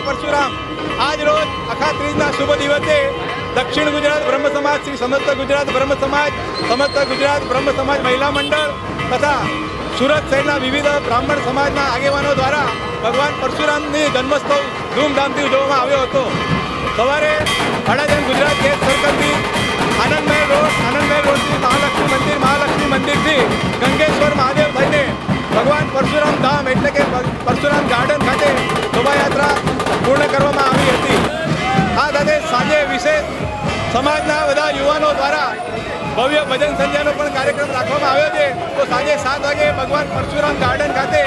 પરશુરામ આજ રોજ અખાત્રીજના શુભ દિવસે દક્ષિણ ગુજરાત બ્રહ્મ સમાજ શ્રી સમસ્ત ગુજરાત બ્રહ્મ સમાજ સમસ્ત ગુજરાત બ્રહ્મ સમાજ મહિલા મંડળ તથા સુરત શહેરના વિવિધ બ્રાહ્મણ સમાજના આગેવાનો દ્વારા ભગવાન પરશુરામની જન્મોત્સવ ધૂમધામથી ઉજવવામાં આવ્યો હતો. સવારે અડાજણ ગુજરાત ગેસ સર્કલથી આનંદમહેલ રોડથી મહાલક્ષ્મી મંદિરથી ગંગેશ્વર મહાદેવ થઈને ભગવાન પરશુરામ ધામ એટલે કે પરશુરામ ગાર્ડન ખાતે શોભાયાત્રા પૂર્ણ કરવામાં આવી હતી. આ સાથે સાંજે વિશેષ સમાજના બધા યુવાનો દ્વારા ભવ્ય ભજન સંધ્યાનો પણ કાર્યક્રમ રાખવામાં આવ્યો છે. તો સાંજે 7 વાગે ભગવાન પરશુરામ ગાર્ડન ખાતે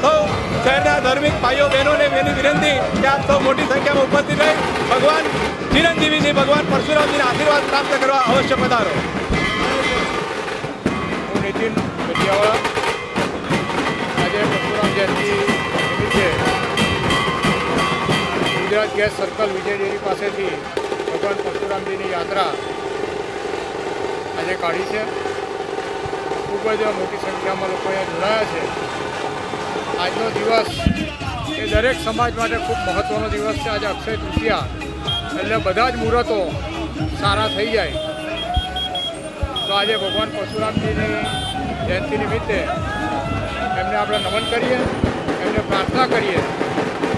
સૌ શહેરના ધાર્મિક ભાઈઓ બહેનોને એની વિનંતી કે આપ સૌ મોટી સંખ્યામાં ઉપસ્થિત રહી ભગવાન ચિરંજીવીજી ભગવાન પરશુરામજીના આશીર્વાદ પ્રાપ્ત કરવા અવશ્ય પધારો. હું નીતિન ગઢિયાવાળા. આજે પરશુરામ જયંતિ નિમિત્તે ગુજરાત ગેસ સર્કલ વિજય ડેરી પાસેથી ભગવાન પરશુરામજીની યાત્રા આજે કાઢી છે. ખૂબ જ મોટી સંખ્યામાં લોકો અહીંયા જોડાયા છે. આજનો દિવસ એ દરેક સમાજ માટે ખૂબ મહત્ત્વનો દિવસ છે. આજે અક્ષય તૃતીયા એટલે બધા જ મુહૂર્તો સારા થઈ જાય. તો આજે ભગવાન પરશુરામજીની જયંતિ નિમિત્તે એમને આપણે નમન કરીએ, એમને પ્રાર્થના કરીએ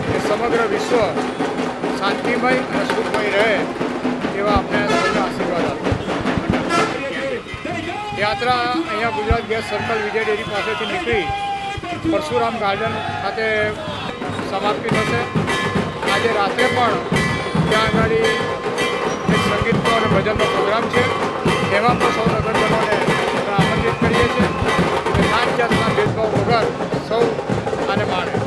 કે સમગ્ર વિશ્વ શાંતિમય અને સુખમય રહે એવા આપણે સૌને આશીર્વાદ આપીએ. યાત્રા અહીંયા ગુજરાત ગેસ સર્કલ વિજય ડેરી પાસેથી નીકળી પરશુરામ ગાર્ડન ખાતે સમાપ્તિ થશે. આજે રાત્રે પણ ત્યાં આગળ એક સંગીતનો અને ભજનનો પ્રોગ્રામ છે. એમાં પણ સૌ નગરજનોને આમંત્રિત કરીએ છીએ કે નાત જાતના ભેદભાવ વગર સૌ આને માણે.